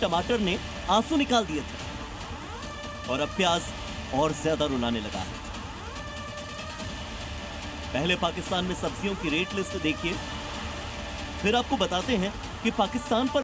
टमाटर ने आंसू निकाल दिए थे और अब प्याज और ज्यादा रुलाने लगा है। पहले पाकिस्तान में सब्जियों की रेट लिस्ट देखिए, फिर आपको बताते हैं कि पाकिस्तान पर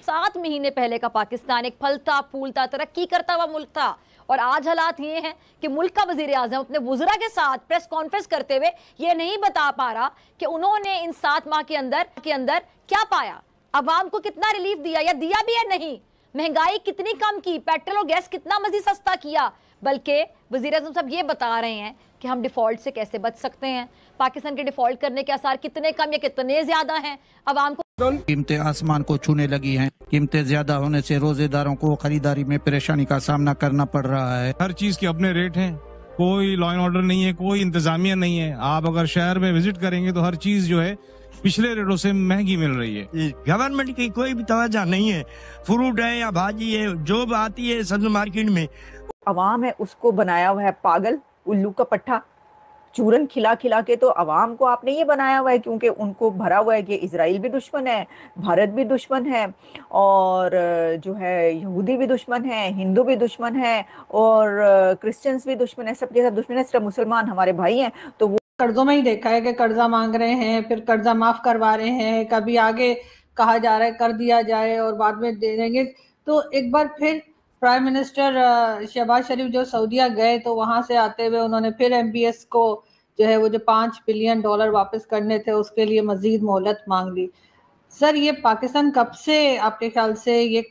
7 महीने पहले का पाकिस्तान एक फलता फूलता तरक्की करता हुआ मुल्क था और आज हालात ये हैं कि मुल्क का वजीर आजम अपने वुज़रा के साथ प्रेस कॉन्फ्रेंस करते हुए ये नहीं बता पा रहा कि उन्होंने इन 7 माह के अंदर क्या पाया, अवाम को कितना रिलीफ दिया या दिया भी है नहीं, महंगाई कितनी कम की, पेट्रोल और गैस कितना मजीद सस्ता किया, बल्कि वजीर आजम साहब ये बता रहे हैं कि हम डिफॉल्ट से कैसे बच सकते हैं, पाकिस्तान के डिफॉल्ट करने के आसार कितने कम या कितने ज्यादा हैं, अवाम को कीमतें आसमान को छूने लगी हैं। कीमतें ज्यादा होने से रोजेदारों को खरीदारी में परेशानी का सामना करना पड़ रहा है। हर चीज के अपने रेट हैं, कोई लॉ एंड ऑर्डर नहीं है, कोई इंतजामिया नहीं है। आप अगर शहर में विजिट करेंगे तो हर चीज जो है पिछले रेटों से महंगी मिल रही है। गवर्नमेंट की कोई भी तवज्जो नहीं है। फ्रूट है या भाजी है, जो आती है सब्जी मार्केट में, अवाम है उसको बनाया हुआ है पागल, उल्लू का पट्टा, चूरन खिला खिला के। तो अवाम को आपने ये बनाया हुआ है क्योंकि उनको भरा हुआ है कि इजराइल भी दुश्मन है, भारत भी दुश्मन है, और जो है यहूदी भी दुश्मन है, हिंदू भी दुश्मन है, और क्रिश्चियंस भी दुश्मन है, सबके सब दुश्मन है, सिर्फ मुसलमान हमारे भाई हैं। तो वो कर्जों में ही देखा है कि कर्जा मांग रहे हैं, फिर कर्जा माफ करवा रहे हैं, कभी आगे कहा जा रहा है कर दिया जाए और बाद में दे देंगे। तो एक बार फिर प्राइम मिनिस्टर शहबाज शरीफ जो सऊदीया गए तो वहां से आते हुए उन्होंने फिर MBS को जो है वो जो $5 बिलियन वापस करने थे उसके लिए मजीद मोहलत मांग ली। सर ये पाकिस्तान कब से आपके ख्याल से ये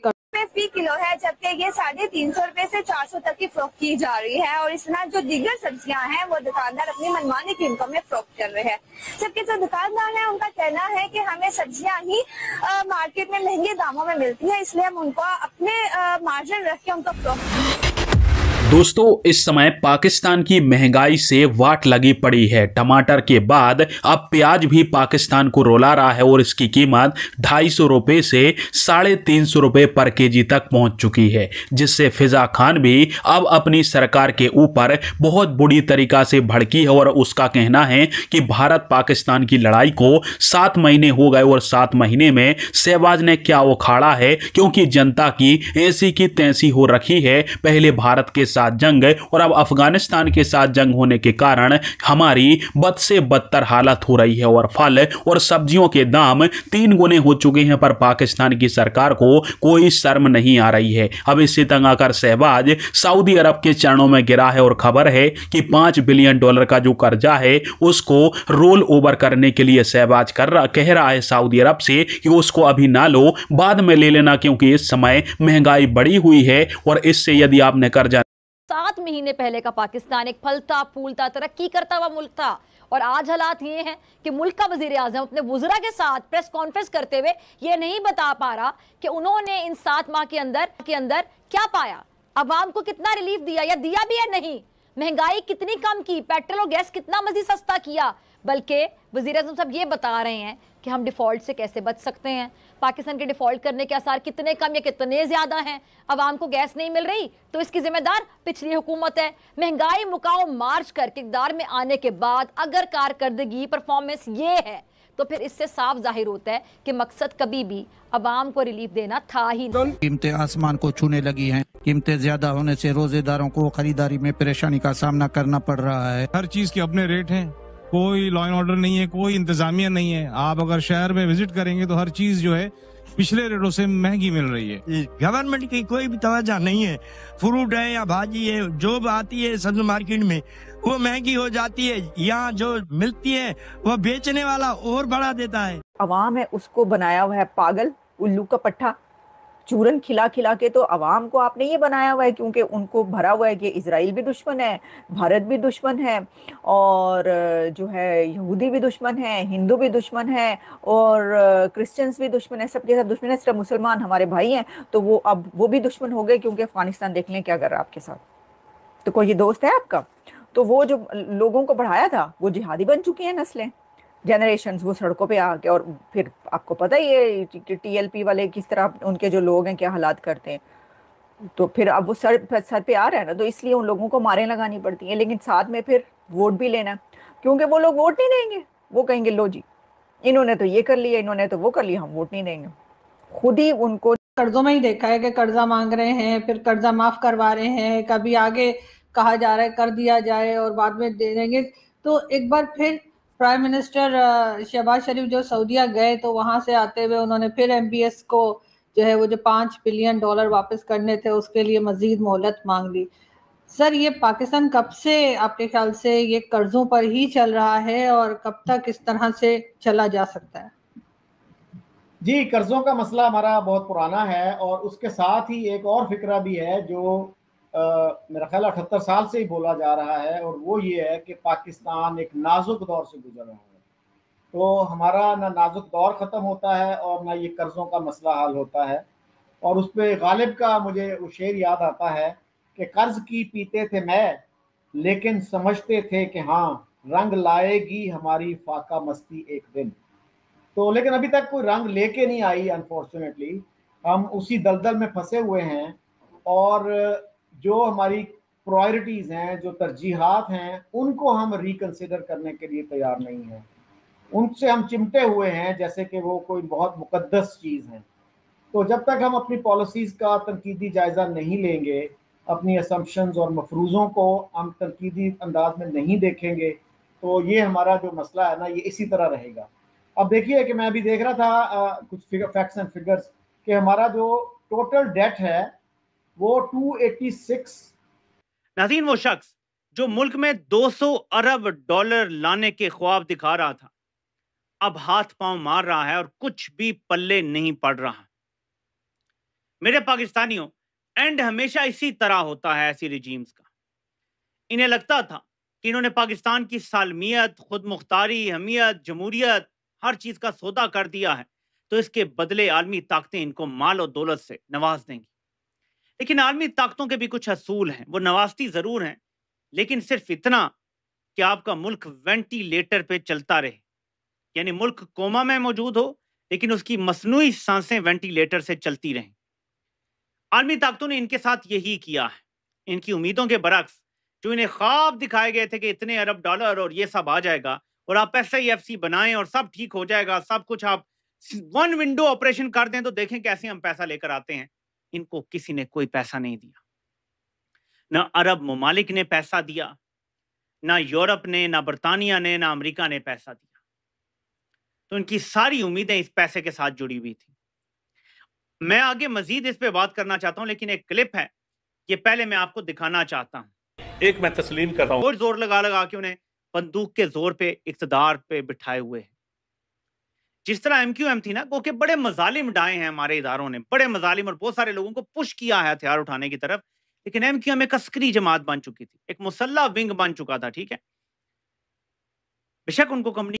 फी किलो है, जबकि ये 350 रुपए से 400 तक की फरोख्त की जा रही है, और इस तरह जो दीगर सब्जियां हैं वो दुकानदार अपनी मनमानी कीमतों में फरोख्त कर रहे हैं। जबकि जो दुकानदार हैं उनका कहना है कि हमें सब्जियां ही मार्केट में महंगे दामों में मिलती है, इसलिए हम उनको अपने मार्जिन रख के उनको फरोख्त। दोस्तों इस समय पाकिस्तान की महंगाई से वाट लगी पड़ी है। टमाटर के बाद अब प्याज भी पाकिस्तान को रुला रहा है और इसकी कीमत 250 रुपये से 350 रुपये पर केजी तक पहुंच चुकी है, जिससे फिजा खान भी अब अपनी सरकार के ऊपर बहुत बुरी तरीका से भड़की है और उसका कहना है कि भारत पाकिस्तान की लड़ाई को 7 महीने हो गए और 7 महीने में शहबाज ने क्या उखाड़ा है, क्योंकि जनता की ऐसी की तैसी हो रखी है। पहले भारत के साथ जंग और अब अफगानिस्तान के साथ जंग होने के कारण हमारी बद से बदतर हालत हो रही है और फल और सब्जियों के दाम 3 गुने हो चुके हैं, पर पाकिस्तान की सरकार को कोई शर्म नहीं आ रही है। अब इससे तंग आकर शहबाज सऊदी अरब के चरणों में गिरा है और खबर है कि $5 बिलियन का जो कर्जा है उसको रोल ओवर करने के लिए शहबाज कह रहा है सऊदी अरब से कि उसको अभी ना लो, बाद में ले लेना, क्योंकि इस समय महंगाई बढ़ी हुई है और इससे यदि आपने कर्जा 7 महीने पहले का पाकिस्तान एक फलता फूलता तरक्की करता हुआ मुल्क था और आज हालात ये हैं कि मुल्क का वजीर आजम अपने वुज़रा के साथ प्रेस कॉन्फ्रेंस करते हुए ये नहीं बता पा रहा कि उन्होंने इन 7 माह के अंदर क्या पाया, अवाम को कितना रिलीफ दिया या दिया भी है नहीं, महंगाई कितनी कम की, पेट्रोल और गैस कितना मजीद सस्ता किया, बल्कि वजीर आजम साहब ये बता रहे हैं कि हम डिफॉल्ट से कैसे बच सकते हैं, पाकिस्तान के डिफॉल्ट करने के आसार कितने कम या कितने ज्यादा हैं, अवाम को गैस नहीं मिल रही तो इसकी जिम्मेदार पिछली हुकूमत है। महंगाई मुकाओ मार्च करके इक़्तिदार में आने के बाद अगर कारकर्दगी परफॉर्मेंस ये है तो फिर इससे साफ जाहिर होता है कि मकसद कभी भी अवाम को रिलीफ देना था ही नहीं। कीमतें आसमान को छूने लगी हैं। कीमतें ज्यादा होने से रोजेदारों को खरीदारी में परेशानी का सामना करना पड़ रहा है। हर चीज के अपने रेट हैं, कोई लॉ एंड ऑर्डर नहीं है, कोई इंतजामिया नहीं है। आप अगर शहर में विजिट करेंगे तो हर चीज जो है पिछले रेटों से महंगी मिल रही है। गवर्नमेंट की कोई भी तवज्जो नहीं है। फ्रूट है या भाजी है, जो आती है सब्जी मार्केट में वो महंगी हो जाती है, यहाँ जो मिलती है वो बेचने वाला और बढ़ा देता है। अवाम है उसको बनाया हुआ है पागल, उल्लू का पट्टा, चूरन खिला खिला के। तो अवाम को आपने ये बनाया हुआ है क्योंकि उनको भरा हुआ है कि इजराइल भी दुश्मन है, भारत भी दुश्मन है, और जो है यहूदी भी दुश्मन है, हिंदू भी दुश्मन है, और क्रिश्चियंस भी दुश्मन है, सबके सब दुश्मन है, सिर्फ मुसलमान हमारे भाई हैं। तो वो अब वो भी दुश्मन हो गए क्योंकि अफगानिस्तान देख लें क्या कर रहा है आपके साथ। तो कोई दोस्त है आपका? तो वो जो लोगों को बढ़ाया था वो जिहादी बन चुकी हैं नस्लें, जनरेशन्स, वो सड़कों पे आके। और फिर आपको पता ही है कि TLP वाले किस तरह उनके जो लोग हैं क्या हालात करते हैं। तो फिर अब वो सर पे आ रहा है ना, तो इसलिए उन लोगों को मारें लगानी पड़ती हैं, लेकिन साथ में फिर वोट भी लेना, क्योंकि वो लोग वोट नहीं देंगे। वो कहेंगे लो जी इन्होंने तो ये कर लिया, इन्होंने तो वो कर लिया, हम वोट नहीं देंगे। खुद ही उनको कर्जों में ही देखा है कि कर्जा मांग रहे हैं, फिर कर्जा माफ करवा रहे हैं, कभी आगे कहा जा रहा है कर दिया जाए और बाद में दे देंगे। तो एक बार फिर प्राइम मिनिस्टर शहबाज शरीफ जो सऊदीया गए तो वहां से आते हुए उन्होंने फिर MBS को जो है वो जो $5 बिलियन वापस करने थे उसके लिए मजीद मोहलत मांग ली। सर, ये पाकिस्तान कब से आपके ख्याल से ये कर्जों पर ही चल रहा है और कब तक इस तरह से चला जा सकता है? जी, कर्जों का मसला हमारा बहुत पुराना है और उसके साथ ही एक और फिक्रा भी है जो मेरा ख्याल 78 साल से ही बोला जा रहा है, और वो ये है कि पाकिस्तान एक नाजुक दौर से गुजर रहा है। तो हमारा ना नाजुक दौर ख़त्म होता है और ना ये कर्ज़ों का मसला हल होता है। और उस पे गालिब का मुझे वो शेर याद आता है कि कर्ज़ की पीते थे मैं, लेकिन समझते थे कि हाँ रंग लाएगी हमारी फाका मस्ती एक दिन। तो लेकिन अभी तक कोई रंग लेके नहीं आई अनफॉर्चुनेटली। हम उसी दलदल में फंसे हुए हैं और जो हमारी प्रायोरिटीज़ हैं, जो तरजीहात हैं, उनको हम रिकंसिडर करने के लिए तैयार नहीं हैं। उनसे हम चिमटे हुए हैं जैसे कि वो कोई बहुत मुकद्दस चीज़ हैं। तो जब तक हम अपनी पॉलिसीज़ का तनकीदी जायज़ा नहीं लेंगे, अपनी असम्पशंस और मफरूज़ों को हम तनकीदी अंदाज में नहीं देखेंगे, तो ये हमारा जो मसला है ना, ये इसी तरह रहेगा। अब देखिए कि मैं अभी देख रहा था कुछ फैक्ट्स एंड फिगर्स कि हमारा जो टोटल डेट है वो 286। नाज़रीन, वो शख्स जो मुल्क में $200 अरब लाने के ख्वाब दिखा रहा था, अब हाथ पांव मार रहा है और कुछ भी पल्ले नहीं पड़ रहा। मेरे पाकिस्तानियों, एंड हमेशा इसी तरह होता है ऐसी रिजीम्स का। इन्हें लगता था कि इन्होंने पाकिस्तान की सालमियत, खुद मुख्तारी, हमियत, जमहूरियत, हर चीज का सौदा कर दिया है, तो इसके बदले आलमी ताकतें इनको माल और दौलत से नवाज देंगी। लेकिन आलमी ताकतों के भी कुछ असूल हैं। वो नवाजती जरूर हैं, लेकिन सिर्फ इतना कि आपका मुल्क वेंटिलेटर पे चलता रहे, यानी मुल्क कोमा में मौजूद हो लेकिन उसकी मसनूई सांसें वेंटिलेटर से चलती रहें। आलमी ताकतों ने इनके साथ यही किया है। इनकी उम्मीदों के बरक्स जो इन्हें ख्वाब दिखाए गए थे कि इतने अरब डॉलर और ये सब आ जाएगा और आप SIFC बनाएं और सब ठीक हो जाएगा, सब कुछ आप वन विंडो ऑपरेशन कर दें तो देखें कैसे हम पैसा लेकर आते हैं, इनको किसी ने कोई पैसा नहीं दिया। ना अरब ममालिक ने पैसा दिया, ना यूरोप ने, ना बरतानिया ने, ना अमेरिका ने पैसा दिया। तो इनकी सारी उम्मीदें इस पैसे के साथ जुड़ी हुई थी। मैं आगे मजीद इस पे बात करना चाहता हूं, लेकिन एक क्लिप है, ये पहले मैं आपको दिखाना चाहता हूं। एक मैं तस्लीम कर रहा हूं, और जोर लगा लगा के उन्हें बंदूक के जोर पे इक्तदार पे बिठाए हुए हैं। जिस तरह MQM थी ना, वो के बड़े मजालिम डाए हैं हमारे इदारों ने, बड़े मजालिम, और बहुत सारे लोगों को पुश किया है हथियार उठाने की तरफ। लेकिन MQM एक अस्करी जमात बन चुकी थी, एक मुसल्ला विंग बन चुका था। ठीक है, बेशक उनको कंपनी